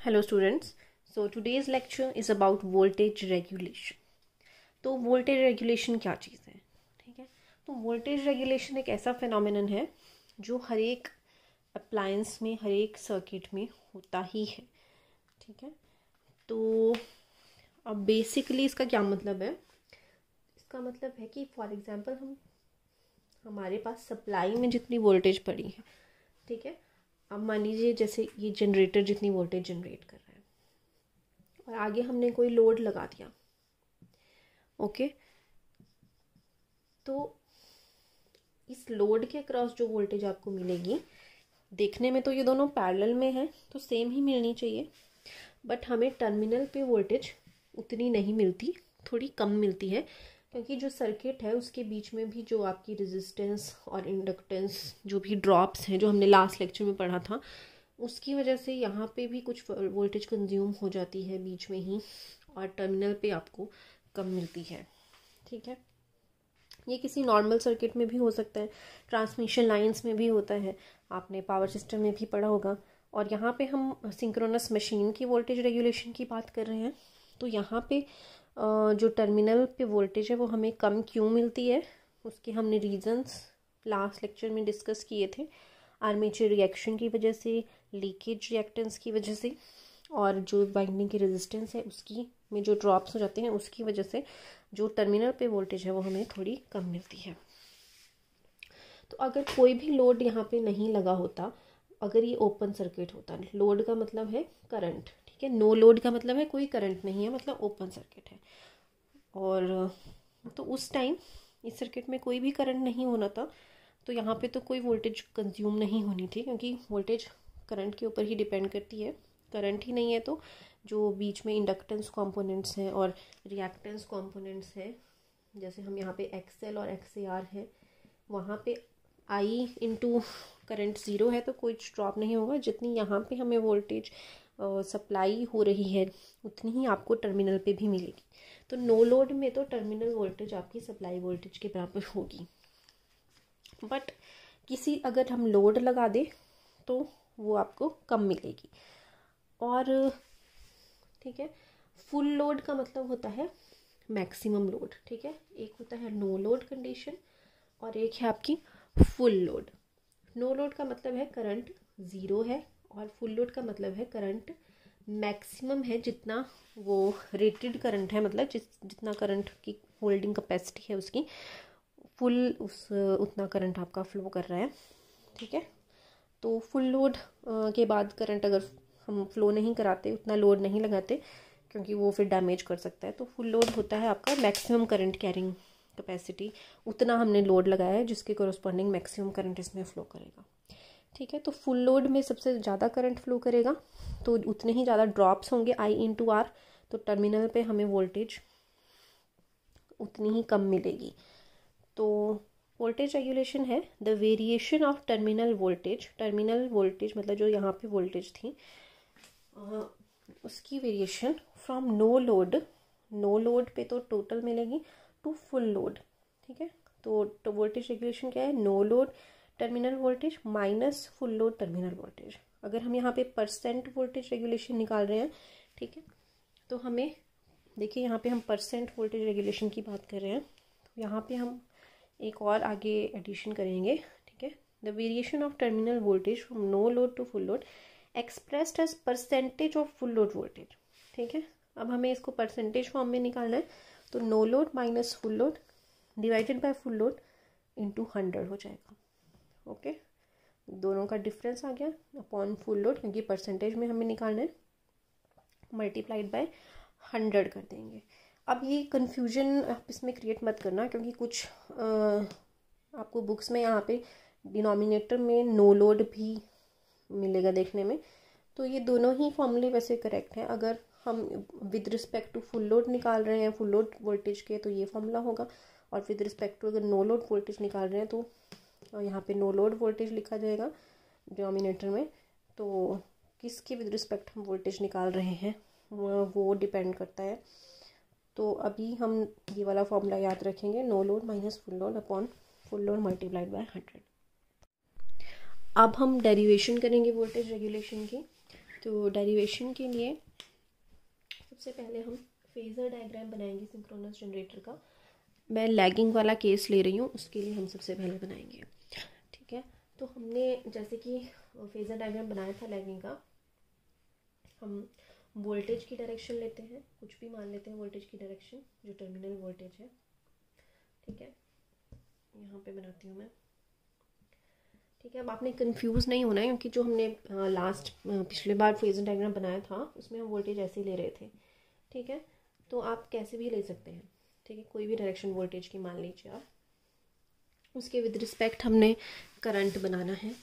Hello students. So today's lecture is about voltage regulation. तो voltage regulation क्या चीज़ है? ठीक है, तो voltage regulation एक ऐसा phenomenon है जो हर एक appliance में, हर एक circuit में होता ही है. ठीक है, तो अब basically इसका क्या मतलब है? इसका मतलब है कि for example हमारे पास supply में जितनी voltage पड़ी है, ठीक है, अब मान लीजिए जैसे ये जनरेटर जितनी वोल्टेज जनरेट कर रहा है और आगे हमने कोई लोड लगा दिया. ओके, तो इस लोड के अक्रॉस जो वोल्टेज आपको मिलेगी, देखने में तो ये दोनों पैरेलल में है तो सेम ही मिलनी चाहिए, बट हमें टर्मिनल पे वोल्टेज उतनी नहीं मिलती, थोड़ी कम मिलती है, क्योंकि जो सर्किट है उसके बीच में भी जो आपकी रेजिस्टेंस और इंडक्टेंस जो भी ड्रॉप्स हैं जो हमने लास्ट लेक्चर में पढ़ा था, उसकी वजह से यहाँ पे भी कुछ वोल्टेज कंज्यूम हो जाती है बीच में ही और टर्मिनल पे आपको कम मिलती है. ठीक है, ये किसी नॉर्मल सर्किट में भी हो सकता है, ट्रांसमिशन लाइंस में भी होता है, आपने पावर सिस्टम में भी पढ़ा होगा. और यहाँ पे हम सिंक्रोनस मशीन की वोल्टेज रेगुलेशन की बात कर रहे हैं, तो यहाँ पे जो टर्मिनल पे वोल्टेज है वो हमें कम क्यों मिलती है, उसके हमने रीजंस लास्ट लेक्चर में डिस्कस किए थे. आर्मेचर रिएक्शन की वजह से, लीकेज रिएक्टेंस की वजह से, और जो वाइंडिंग की रेजिस्टेंस है उसकी में जो ड्रॉप्स हो जाते हैं उसकी वजह से जो टर्मिनल पे वोल्टेज है वो हमें थोड़ी कम मिलती है. तो अगर कोई भी लोड यहाँ पे नहीं लगा होता, अगर ये ओपन सर्किट होता, लोड का मतलब है करंट, ठीक है, नो लोड का मतलब है कोई करंट नहीं है, मतलब ओपन सर्किट है, और तो उस टाइम इस सर्किट में कोई भी करंट नहीं होना था, तो यहाँ पे तो कोई वोल्टेज कंज्यूम नहीं होनी थी, क्योंकि वोल्टेज करंट के ऊपर ही डिपेंड करती है. करंट ही नहीं है तो जो बीच में इंडक्टेंस कंपोनेंट्स हैं और रिएक्टेंस कंपोनेंट्स हैं, जैसे हम यहाँ पे एक्सएल और एक्सएआर है, वहाँ पे आई इंटू करंट ज़ीरो है तो कोई ड्रॉप नहीं होगा. जितनी यहाँ पे हमें वोल्टेज सप्लाई हो रही है उतनी ही आपको टर्मिनल पे भी मिलेगी. तो नो लोड में तो टर्मिनल वोल्टेज आपकी सप्लाई वोल्टेज के बराबर होगी, बट किसी अगर हम लोड लगा दें तो वो आपको कम मिलेगी. और ठीक है, फुल लोड का मतलब होता है मैक्सिमम लोड. ठीक है, एक होता है नो लोड कंडीशन और एक है आपकी फुल लोड. नो लोड का मतलब है करंट ज़ीरो है और फुल लोड का मतलब है करंट मैक्सिमम है, जितना वो रेटेड करंट है, मतलब जितना करंट की होल्डिंग कैपेसिटी है उसकी फुल उतना करंट आपका फ्लो कर रहा है. ठीक है, तो फुल लोड के बाद करंट अगर हम फ्लो नहीं कराते, उतना लोड नहीं लगाते, क्योंकि वो फिर डैमेज कर सकता है, तो फुल लोड होता है आपका मैक्सिमम करंट कैरिंग कैपेसिटी, उतना हमने लोड लगाया है जिसके कोरस्पॉन्डिंग मैक्सिमम करंट इसमें फ्लो करेगा. ठीक है, तो फुल लोड में सबसे ज़्यादा करंट फ्लो करेगा तो उतने ही ज़्यादा ड्रॉप्स होंगे आई इंटू आर, तो टर्मिनल पे हमें वोल्टेज उतनी ही कम मिलेगी. तो वोल्टेज रेगुलेशन है the variation of terminal voltage. Terminal voltage मतलब जो यहाँ पे वोल्टेज थी उसकी variation from no load, no load पे तो टोटल मिलेगी, टू फुल लोड. ठीक है, तो वोल्टेज रेगुलेशन क्या है, no load terminal voltage minus full load terminal voltage. अगर हम यहाँ पे परसेंट वोल्टेज रेगुलेशन निकाल रहे हैं, ठीक है, तो हमें देखिए यहाँ पे हम परसेंट वोल्टेज रेगुलेशन की बात कर रहे हैं, तो यहाँ पे हम एक और आगे एडिशन करेंगे. ठीक है, the variation of terminal voltage from no load to full load expressed as percentage of full load voltage. ठीक है, अब हमें इसको परसेंटेज फॉर्म में निकालना है, तो no load minus full load divided by full load into 100 हो जाएगा. ओके, दोनों का डिफरेंस आ गया अपॉन फुल लोड, क्योंकि परसेंटेज में हमें निकालना है, मल्टीप्लाइड बाय 100 कर देंगे. अब ये कन्फ्यूजन आप इसमें क्रिएट मत करना, क्योंकि कुछ आपको बुक्स में यहाँ पे डिनोमिनेटर में नो लोड भी मिलेगा देखने में, तो ये दोनों ही फॉर्मूले वैसे करेक्ट हैं. अगर हम with respect to full load निकाल रहे हैं फुल लोड वोल्टेज के, तो ये फॉर्मूला होगा, और विद रिस्पेक्ट टू अगर नो लोड वोल्टेज निकाल रहे हैं तो यहाँ पे नो लोड वोल्टेज लिखा जाएगा डिनोमिनेटर में. तो किसके विद रिस्पेक्ट हम वोल्टेज निकाल रहे हैं वो डिपेंड करता है. तो अभी हम ये वाला फॉर्मूला याद रखेंगे, no load minus full load upon full load multiplied by 100. अब हम डेरिवेशन करेंगे वोल्टेज रेगुलेशन की. तो डेरिवेशन के लिए सबसे पहले हम फेज़र डायग्राम बनाएंगे सिंक्रोनस जनरेटर का। मैं लैगिंग वाला केस ले रही हूँ, उसके लिए हम सबसे पहले बनाएंगे। ठीक है, तो हमने जैसे कि फेज़र डायग्राम बनाया था लैगिंग का, हम वोल्टेज की डायरेक्शन लेते हैं, कुछ भी मान लेते हैं वोल्टेज की डायरेक्शन जो टर्मिनल वोल्टेज है। ठीक है, यहाँ पे बनाती हूँ मैं। ठीक है, अब आपने कंफ्यूज नहीं होना है, क्योंकि जो हमने पिछले बार फेज़र डायग्राम बनाया था उसमें हम वोल्टेज ऐसे ही ले रहे थे। ठीक है, तो आप कैसे भी ले सकते हैं। ठीक है, कोई भी डायरेक्शन वोल्टेज की मान लीजिए आप, उसके विद रिस्पेक्ट हमने करंट बनाना है।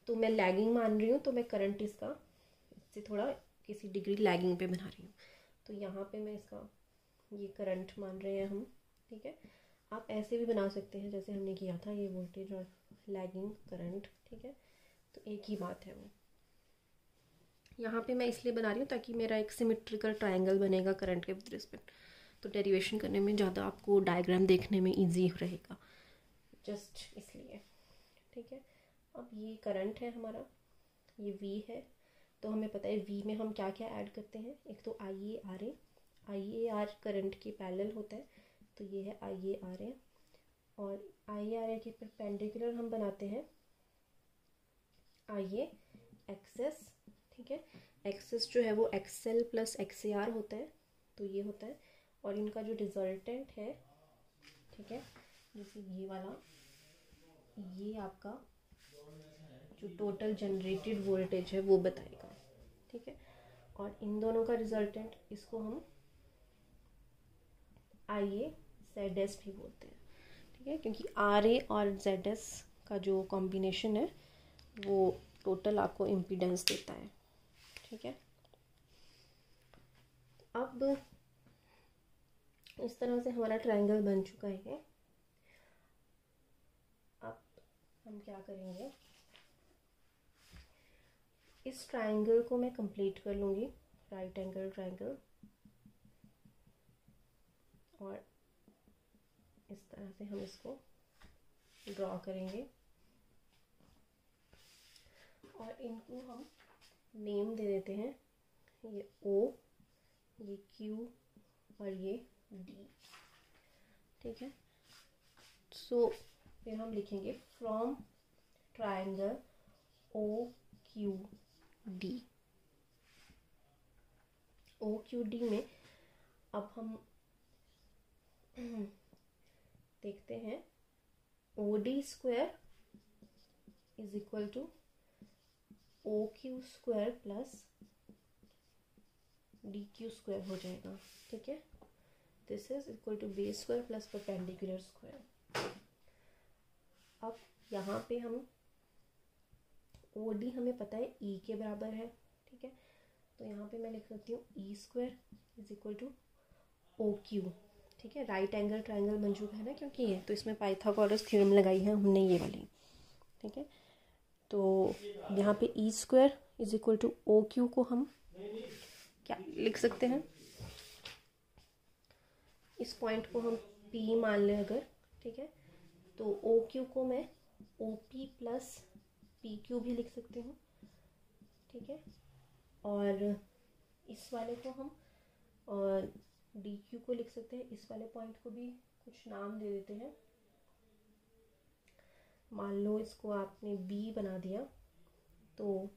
तो मैं लैगिंग मान रही हूँ, तो मैं करंट इससे थोड़ा किसी डिग्री लैगिंग पे बना रही हूँ। तो यहाँ पे मैं इसका ये करंट मान रहे हैं हम। ठीक है, आप ऐसे भी बना सकते हैं जैसे हमने किया था, ये वोल्टेज और लैगिंग करंट। ठीक है, तो एक ही बात है वो। यहाँ पे मैं इसलिए बना रही हूँ ताकि मेरा एक सिमेट्रिकल ट्रायंगल बनेगा करंट के विद रिस्पेक्ट, तो डेरिवेशन करने में ज़्यादा आपको डायग्राम देखने में ईजी रहेगा, जस्ट इसलिए। ठीक है, अब ये करंट है हमारा, ये V है, तो हमें पता है V में हम क्या क्या ऐड करते हैं। एक तो IARA करंट के पैरेलल होता है, तो ये है IARA। और IARA के परपेंडिकुलर हम बनाते हैं IAXS। ठीक है, एक्सेस जो है वो XL प्लस XAR होता है, तो ये होता है। और इनका जो रिजल्टेंट है, ठीक है, जैसे ये वाला, ये आपका जो टोटल जनरेटेड वोल्टेज है वो बताएगा। ठीक है, और इन दोनों का रिजल्टेंट, इसको हम IAZS भी बोलते हैं। ठीक है, क्योंकि RA और ZS का जो कॉम्बिनेशन है वो टोटल आपको इम्पीडेंस देता है। ठीक है, अब इस तरह से हमारा ट्रायंगल बन चुका है। अब हम क्या करेंगे, इस ट्रायंगल को मैं कंप्लीट कर लूँगी, राइट एंगल ट्रायंगल, और इस तरह से हम इसको ड्रॉ करेंगे। और इनको हम नेम दे देते हैं, ये O, ये Q और ये D। ठीक है, सो फिर हम लिखेंगे फ्रॉम ट्रायंगल OQD। OQD में अब हम देखते हैं OD square is equal to OQ square plus DQ square हो जाएगा। ठीक है, this is equal to base square plus perpendicular square. अब यहाँ पे हम OD हमें पता है E के बराबर है। ठीक है, तो यहाँ पे मैं लिख सकती हूँ E square is equal to OQ। ठीक है, राइट एंगल ट्रायंगल बन चुका है ना, क्योंकि ये तो इसमें पाइथागोरस थ्योरम लगाई है हमने ये वाली। ठीक है, तो यहाँ पे E square is equal to OQ को हम क्या लिख सकते हैं, इस पॉइंट को हम P मान लें अगर। ठीक है, तो OQ को मैं OP प्लस PQ भी लिख सकती हूँ। ठीक है, और इस वाले को हम और DQ को लिख सकते हैं। इस वाले पॉइंट को भी कुछ नाम दे देते हैं, मान लो इसको आपने B बना दिया, तो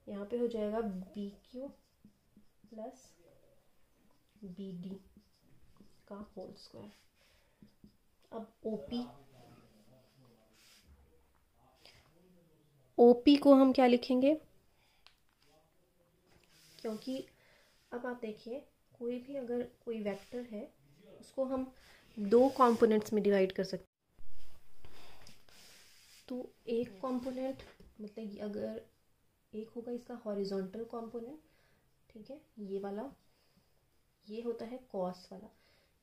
यहाँ पे हो जाएगा BQ प्लस BD का होल स्क्वायर। अब OP को हम क्या लिखेंगे, क्योंकि अब आप देखिए कोई भी अगर कोई वेक्टर है उसको हम दो कंपोनेंट्स में डिवाइड कर सकते हैं। तो एक कंपोनेंट मतलब अगर एक होगा इसका हॉरिजॉन्टल कंपोनेंट, ठीक है, ये वाला, ये होता है कॉस वाला,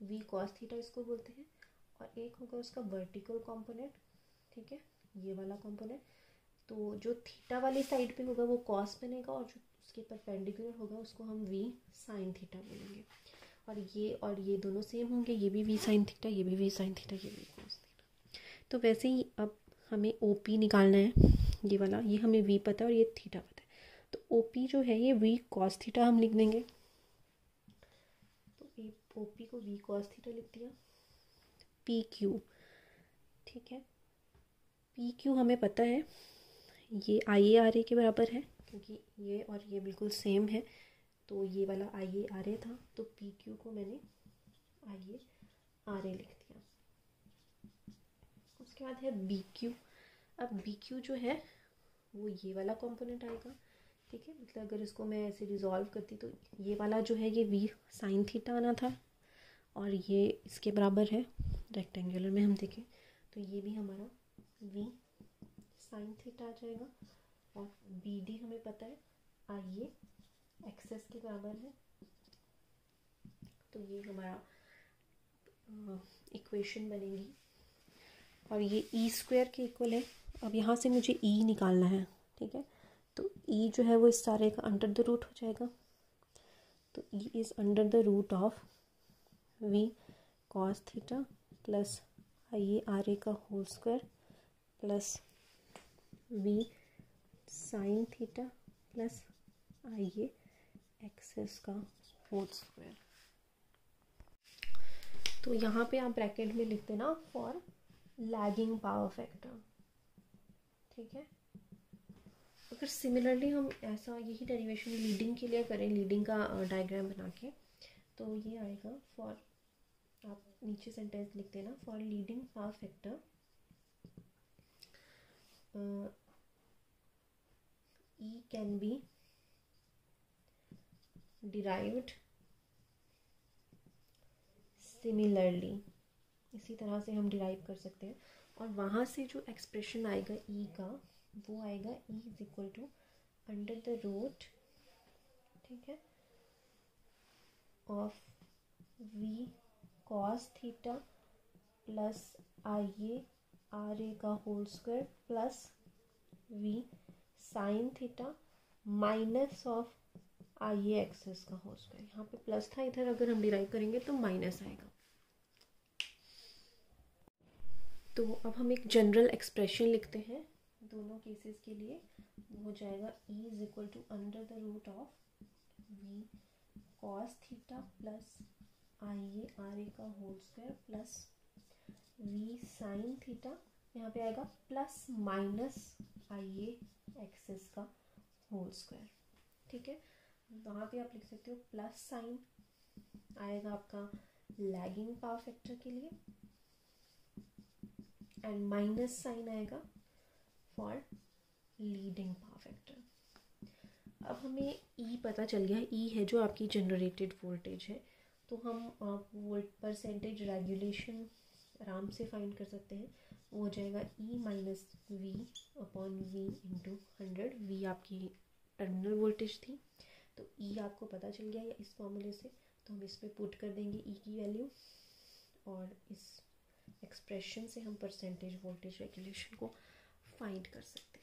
V कॉस थीटा इसको बोलते हैं। और एक होगा उसका वर्टिकल कंपोनेंट, ठीक है, ये वाला कंपोनेंट। तो जो थीटा वाली साइड पे होगा वो कॉस बनेगा, और जो उसके परपेंडिकुलर होगा उसको हम V साइन थीटा बोलेंगे। और ये दोनों सेम होंगे, ये भी V साइन थीटा, ये भी V साइन थीटा, ये भी कॉस थीटा। तो वैसे ही अब हमें OP निकालना है, ये वाला, ये हमें V पता है और ये थीटा पता है। तो ओपी जो है ये वी कॉस थीटा हम लिख देंगे, तो ओपी को वी कॉस थीटा लिख दिया। पी क्यू, ठीक है, पी क्यू हमें पता है ये आई ए आर ए के बराबर है, क्योंकि ये और ये बिल्कुल सेम है, तो ये वाला आई ए आर ए था, तो पी क्यू को मैंने आई ए आर ए लिख दिया। उसके बाद है बी क्यू। अब बी क्यू जो है वो ये वाला कंपोनेंट आएगा, ठीक है, मतलब अगर इसको मैं ऐसे रिजॉल्व करती तो ये वाला जो है ये वी साइन थीटा आना था, और ये इसके बराबर है, रेक्टेंगुलर में हम देखें तो ये भी हमारा वी साइन थीटा आ जाएगा, और बी डी हमें पता है आई ए एक्सेस के बराबर है, तो ये हमारा इक्वेशन बनेगी, और ये ई स्क्वायर के इक्वल है। अब यहाँ से मुझे ई निकालना है, ठीक है, तो ई जो है वो इस सारे का अंडर द रूट हो जाएगा, तो E is under the root of V cos theta plus I A R A का whole square plus V sine theta plus I A X S का होल स्क्वायर। तो यहाँ पे आप ब्रैकेट में लिख देना फॉर लैगिंग पावर फैक्टर, ठीक है। अगर सिमिलरली हम ऐसा यही डेरिवेशन लीडिंग के लिए करें, लीडिंग का डायग्राम बना के, तो ये आएगा फॉर, आप नीचे सेंटेंस लिख देना, for leading power factor E can be derived similarly, इसी तरह से हम डिराइव कर सकते हैं, और वहाँ से जो एक्सप्रेशन आएगा E का वो आएगा E is equal to under the root, ठीक है, of V cos theta plus I A R A का whole square plus V sine theta minus of I A X S का होल स्क्वायर। यहाँ पे प्लस था, इधर अगर हम डिराइव करेंगे तो माइनस आएगा। तो अब हम एक जनरल एक्सप्रेशन लिखते हैं दोनों केसेस के लिए, वो हो जाएगा E is equal to under the root of V cos theta plus I A R A का whole square plus V sine theta, यहाँ पे आएगा plus minus I A X S का होल स्क्वायर, ठीक है। वहाँ पे आप लिख सकते हो प्लस साइन आएगा आपका लैगिंग पावर फैक्टर के लिए, एंड माइनस साइन आएगा फॉर लीडिंग पावर फैक्टर। अब हमें E पता चल गया, E है जो आपकी जनरेटेड वोल्टेज है, तो हम वोल्ट परसेंटेज रेगुलेशन आराम से फाइंड कर सकते हैं, वो हो जाएगा E minus V upon V into 100। V आपकी टर्मिनल वोल्टेज थी, तो E आपको पता चल गया या इस फॉर्मूले से, तो हम इस पर पुट कर देंगे E की वैल्यू, और इस एक्सप्रेशन से हम परसेंटेज वोल्टेज रेगुलेशन को फाइंड कर सकते हैं।